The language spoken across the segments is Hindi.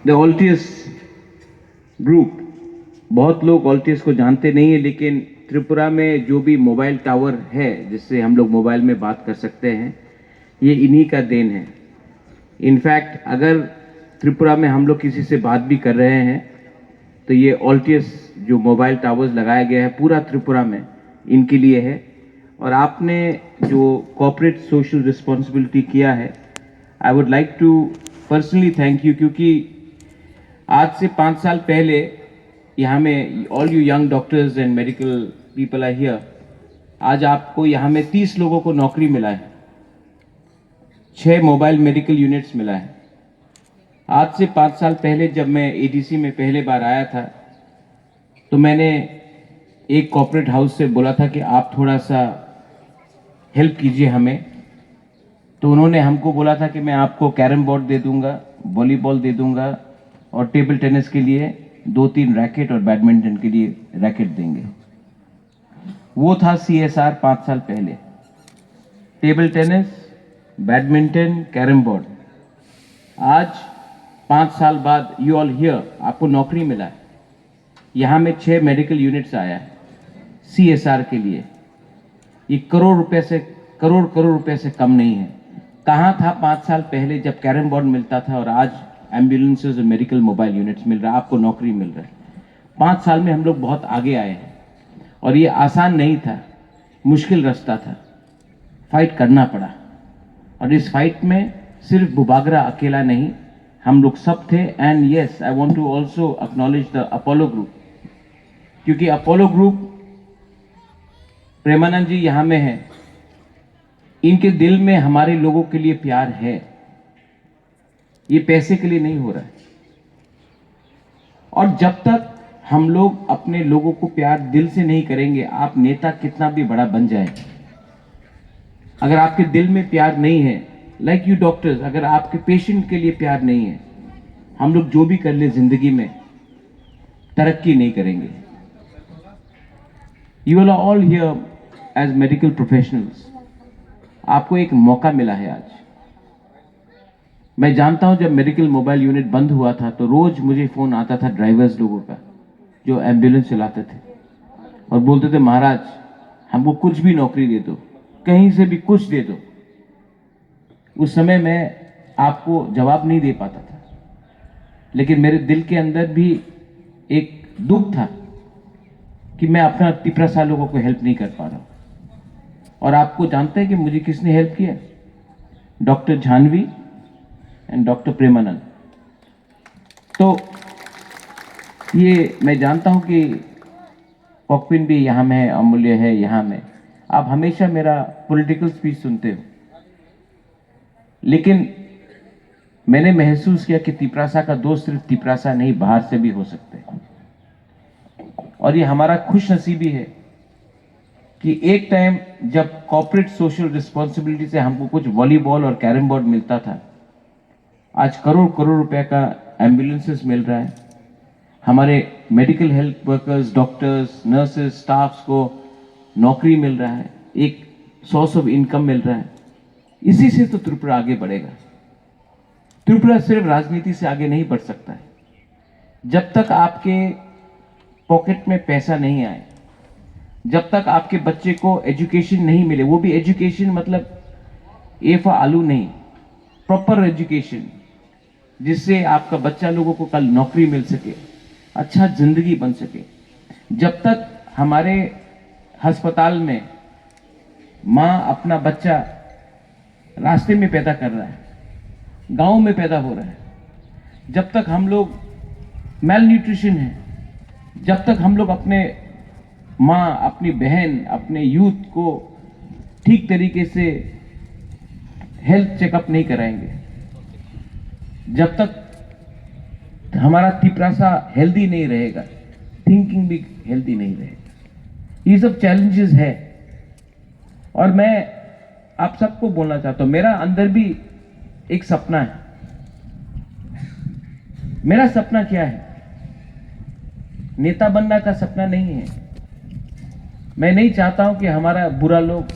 द ऑल्टियस ग्रुप, बहुत लोग ऑल्टियस को जानते नहीं है, लेकिन त्रिपुरा में जो भी मोबाइल टावर है जिससे हम लोग मोबाइल में बात कर सकते हैं, ये इन्हीं का देन है। इनफैक्ट अगर त्रिपुरा में हम लोग किसी से बात भी कर रहे हैं तो ये ऑल्टियस जो मोबाइल टावर्स लगाया गया है पूरा त्रिपुरा में, इनके लिए है। और आपने जो कॉर्पोरेट सोशल रिस्पॉन्सिबिलिटी किया है, I would like to personally thank you, क्योंकि आज से 5 साल पहले यहाँ में all you young doctors and medical people are here, आज आपको यहाँ में 30 लोगों को नौकरी मिला है, 6 मोबाइल मेडिकल यूनिट्स मिला है। आज से 5 साल पहले जब मैं एडीसी में पहले बार आया था तो मैंने एक कॉर्पोरेट हाउस से बोला था कि आप थोड़ा सा हेल्प कीजिए हमें, तो उन्होंने हमको बोला था कि मैं आपको कैरम बोर्ड दे दूंगा, वॉलीबॉल दे दूंगा और टेबल टेनिस के लिए 2-3 रैकेट और बैडमिंटन के लिए रैकेट देंगे। वो था CSR 5 साल पहले, table tennis, badminton, carrom board. आज 5 साल बाद यू ऑल हियर, आपको नौकरी मिला है, यहाँ में 6 मेडिकल यूनिट्स आया है CSR के लिए। ये करोड़ रुपए से कम नहीं है। कहाँ था 5 साल पहले जब कैरम बोर्ड मिलता था और आज एम्बुलेंसेज और मेडिकल मोबाइल यूनिट्स मिल रहा है, आपको नौकरी मिल रहा है। 5 साल में हम लोग बहुत आगे आए हैं और ये आसान नहीं था, मुश्किल रास्ता था, फाइट करना पड़ा। और इस फाइट में सिर्फ बुबागरा अकेला नहीं, हम लोग सब थे। And yes, I want to also acknowledge the Apollo group, क्योंकि अपोलो ग्रुप, प्रेमानंद जी यहाँ में है, इनके दिल में हमारे लोगों के लिए प्यार है। ये पैसे के लिए नहीं हो रहा है। और जब तक हम लोग अपने लोगों को प्यार दिल से नहीं करेंगे, आप नेता कितना भी बड़ा बन जाए, अगर आपके दिल में प्यार नहीं है, लाइक यू डॉक्टर्स, अगर आपके पेशेंट के लिए प्यार नहीं है, हम लोग जो भी कर ले जिंदगी में तरक्की नहीं करेंगे। You are all here as medical professionals, आपको एक मौका मिला है आज। मैं जानता हूं जब मेडिकल मोबाइल यूनिट बंद हुआ था तो रोज मुझे फोन आता था ड्राइवर्स लोगों का जो एम्बुलेंस चलाते थे और बोलते थे, महाराज हमको कुछ भी नौकरी दे दो, कहीं से भी कुछ दे दो। उस समय मैं आपको जवाब नहीं दे पाता था, लेकिन मेरे दिल के अंदर भी एक दुख था कि मैं अपना 30 साल लोगों को हेल्प नहीं कर पा रहा हूं। और आपको जानते हैं कि मुझे किसने हेल्प किया? Doctor Janvi and doctor Premanand. तो ये मैं जानता हूं कि पॉकपिन भी यहाँ में है, अमूल्य है यहाँ में, आप हमेशा मेरा पॉलिटिकल स्पीच सुनते हो, लेकिन मैंने महसूस किया कि तिपरासा का दोस्त सिर्फ तिपरासा नहीं, बाहर से भी हो सकते हैं। और ये हमारा खुश नसीबी है कि एक टाइम जब कॉर्पोरेट सोशल रिस्पॉन्सिबिलिटी से हमको कुछ वॉलीबॉल और कैरम बोर्ड मिलता था, आज करोड़ रुपए का एम्बुलेंसेस मिल रहा है। हमारे medical health workers, doctors, nurses, staffs को नौकरी मिल रहा है, एक सोर्स ऑफ इनकम मिल रहा है। इसी से तो त्रिपुरा आगे बढ़ेगा। त्रिपुरा सिर्फ राजनीति से आगे नहीं बढ़ सकता है। जब तक आपके पॉकेट में पैसा नहीं आए, जब तक आपके बच्चे को एजुकेशन नहीं मिले, वो भी एजुकेशन मतलब ए फॉर आलू नहीं, प्रॉपर एजुकेशन, जिससे आपका बच्चा लोगों को कल नौकरी मिल सके, अच्छा जिंदगी बन सके। जब तक हमारे अस्पताल में माँ अपना बच्चा रास्ते में पैदा कर रहा है, गांव में पैदा हो रहा है, जब तक हम लोग मेल न्यूट्रिशन है, जब तक हम लोग अपने माँ, अपनी बहन, अपने यूथ को ठीक तरीके से हेल्थ चेकअप नहीं कराएंगे, जब तक हमारा तिपरासा हेल्दी नहीं रहेगा, थिंकिंग भी हेल्दी नहीं रहेगा। ये सब चैलेंजेस है। और मैं आप सबको बोलना चाहता हूं, मेरा अंदर भी एक सपना है। मेरा सपना क्या है? नेता बनना का सपना नहीं है। मैं नहीं चाहता हूं कि हमारा बुरा लोग,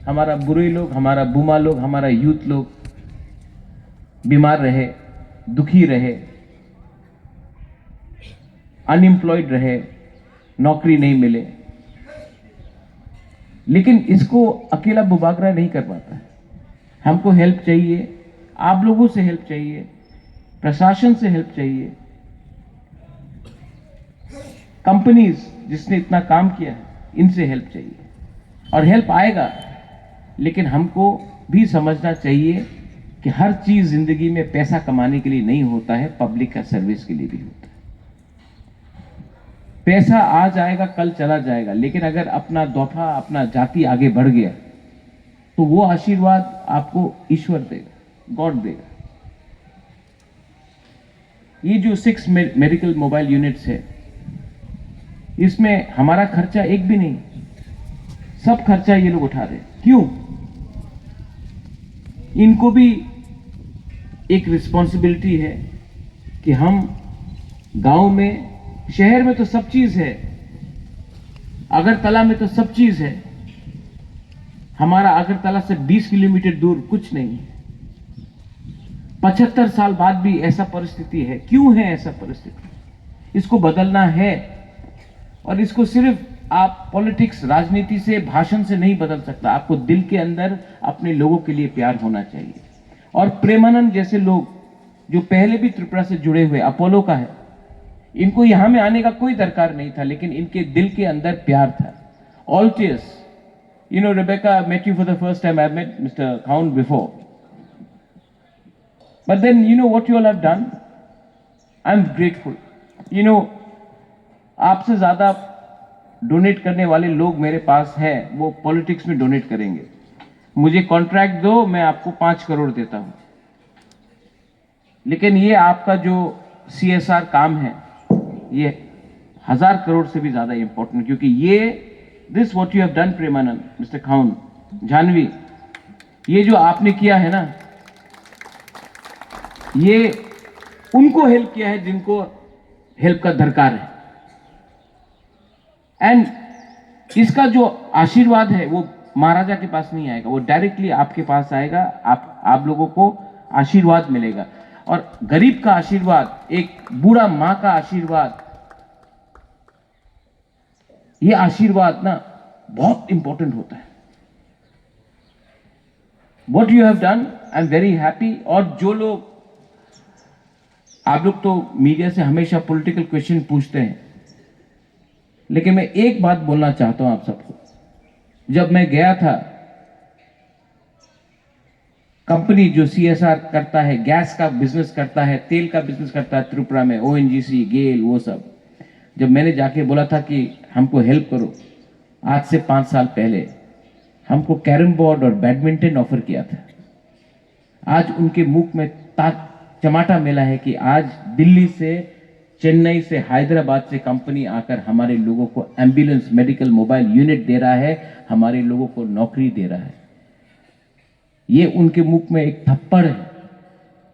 हमारा बुरे लोग, हमारा बूमा लोग, हमारा यूथ लोग बीमार रहे, दुखी रहे। अनएम्प्लॉयड रहे, नौकरी नहीं मिले, लेकिन इसको अकेला बुबागरा नहीं कर पाता है। हमको हेल्प चाहिए, आप लोगों से हेल्प चाहिए, प्रशासन से हेल्प चाहिए, कंपनीज जिसने इतना काम किया है इनसे हेल्प चाहिए। और हेल्प आएगा, लेकिन हमको भी समझना चाहिए कि हर चीज जिंदगी में पैसा कमाने के लिए नहीं होता है, पब्लिक का सर्विस के लिए भी होता है। पैसा आ जाएगा, कल चला जाएगा, लेकिन अगर अपना दफा, अपना जाति आगे बढ़ गया तो वो आशीर्वाद आपको ईश्वर देगा, गॉड देगा। ये जो 6 मेडिकल मोबाइल यूनिट्स है, इसमें हमारा खर्चा एक भी नहीं, सब खर्चा ये लोग उठा रहे हैं। क्यों? इनको भी एक रिस्पॉन्सिबिलिटी है कि हम गांव में, शहर में तो सब चीज है, अगरतला में तो सब चीज है, हमारा अगरतला से 20 किलोमीटर दूर कुछ नहीं है। 75 साल बाद भी ऐसा परिस्थिति है। क्यों है ऐसा परिस्थिति? इसको बदलना है, और इसको सिर्फ आप पॉलिटिक्स, राजनीति से, भाषण से नहीं बदल सकता। आपको दिल के अंदर अपने लोगों के लिए प्यार होना चाहिए। और प्रेमानंद जैसे लोग जो पहले भी त्रिपुरा से जुड़े हुए, अपोलो का है, इनको यहां में आने का कोई दरकार नहीं था, लेकिन इनके दिल के अंदर प्यार था। ऑल्टियस, you know, Rebecca, I met you for the first time. I've met Mr. Khaun before. But then, you know what you all have done? I'm grateful. You know, आपसे ज्यादा डोनेट करने वाले लोग मेरे पास हैं, वो पॉलिटिक्स में डोनेट करेंगे। मुझे कॉन्ट्रैक्ट दो, मैं आपको 5 करोड़ देता हूं। लेकिन ये आपका जो CSR काम है, ये 1000 करोड़ से भी ज्यादा इंपॉर्टेंट, क्योंकि ये this what you have done Premanand, mister Khaun, Janvi, ये जो आपने किया है ना, ये उनको हेल्प किया है जिनको हेल्प का दरकार है। एंड इसका जो आशीर्वाद है वो महाराजा के पास नहीं आएगा, वो डायरेक्टली आपके पास आएगा। आप लोगों को आशीर्वाद मिलेगा। और गरीब का आशीर्वाद, एक बूढ़ा मां का आशीर्वाद, ये आशीर्वाद ना बहुत इंपॉर्टेंट होता है। What you have done, I am very happy। और जो लोग, आप लोग तो मीडिया से हमेशा पॉलिटिकल क्वेश्चन पूछते हैं, लेकिन मैं एक बात बोलना चाहता हूं आप सबको। जब मैं गया था, कंपनी जो CSR करता है, गैस का बिजनेस करता है, तेल का बिजनेस करता है त्रिपुरा में, ONGC, गेल, वो सब, जब मैंने जाके बोला था कि हमको हेल्प करो, आज से 5 साल पहले हमको कैरम बोर्ड और बैडमिंटन ऑफर किया था। आज उनके मुख में चमाटा मिला है कि आज दिल्ली से, चेन्नई से, हैदराबाद से कंपनी आकर हमारे लोगों को एम्बुलेंस, मेडिकल मोबाइल यूनिट दे रहा है, हमारे लोगों को नौकरी दे रहा है। ये उनके मुख में एक थप्पड़ है,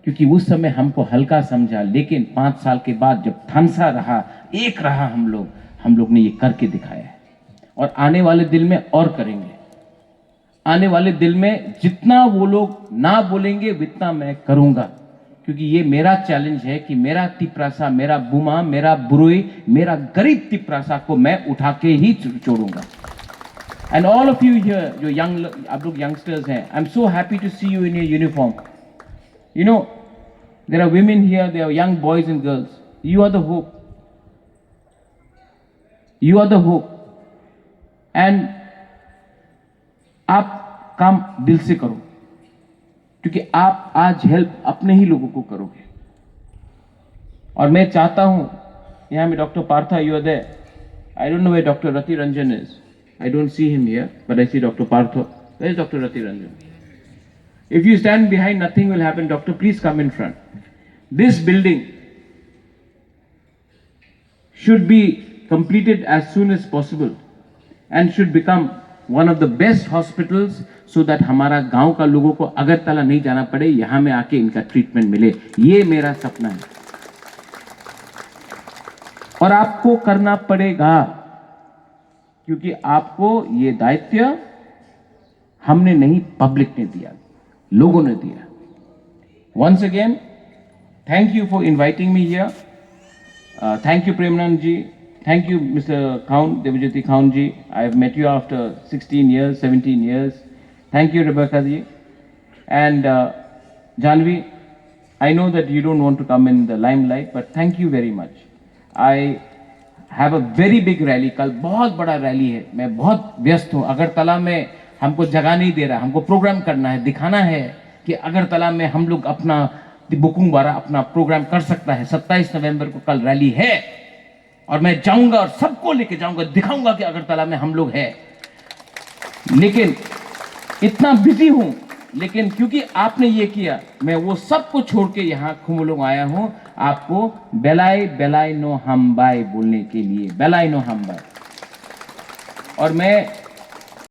क्योंकि उस समय हमको हल्का समझा, लेकिन 5 साल के बाद जब थानसा रहा, एक रहा हम लोग ने ये करके दिखाया है। और आने वाले दिन में और करेंगे। आने वाले दिन में जितना वो लोग ना बोलेंगे उतना मैं करूंगा, क्योंकि ये मेरा चैलेंज है कि मेरा तिपरासा, मेरा बुमा, मेरा बुरुई, मेरा गरीब तिपरासा को मैं उठा के ही छोड़ूंगा। And all of you here जो यंग, आप लोग यंगस्टर्स हैं, I am so happy to see you in your uniform. You know, there are women here, there are young boys and girls. You are the hope. You are the hope. And आप काम दिल से करो, क्योंकि आप आज हेल्प अपने ही लोगों को करोगे। और मैं चाहता हूं, यहां में doctor Partha, you are there. I don't know where doctor Rati Ranjan is. I don't see him here, but I see doctor Partha. Where is doctor Rati Ranjan? If you stand behind, nothing will happen. Doctor, please come in front. This building should be completed as soon as possible and should become one of the best hospitals so that हमारा गांव का लोगों को अगरतला नहीं जाना पड़े, यहां में आके इनका ट्रीटमेंट मिले। ये मेरा सपना है और आपको करना पड़ेगा, क्योंकि आपको ये दायित्व हमने नहीं, पब्लिक ने दिया, लोगों ने दिया। Once again, thank you for inviting me here. Thank you, Premnand ji. Thank you, Mr. Khaun, Devajyoti Khaun ji. I have met you after 16 years, 17 years. Thank you, Rebecca ji. And Janvi, I know that you don't want to come in the limelight, but thank you very much. I have a very big rally. कल बहुत बड़ा रैली है. मैं बहुत व्यस्त हूँ. अगरतला में हमको जगह नहीं दे रहा. हमको प्रोग्राम करना है, दिखाना है कि अगरतला में हम लोग अपना बुकिंग द्वारा अपना प्रोग्राम कर सकता है. 27 नवंबर को कल रैली है और मैं जाऊंगा और सबको लेके जाऊंगा, दिखाऊंगा कि अगरतला में हम लोग हैं. लेकिन इतना बिजी हूं, लेकिन क्योंकि आपने ये किया, मैं वो सब को छोड़ के यहाँ खुमुलुंग आया हूं आपको बेलाई बेलाई नो हमबाई बोलने के लिए. बेलाई नो हमबाई. और मैं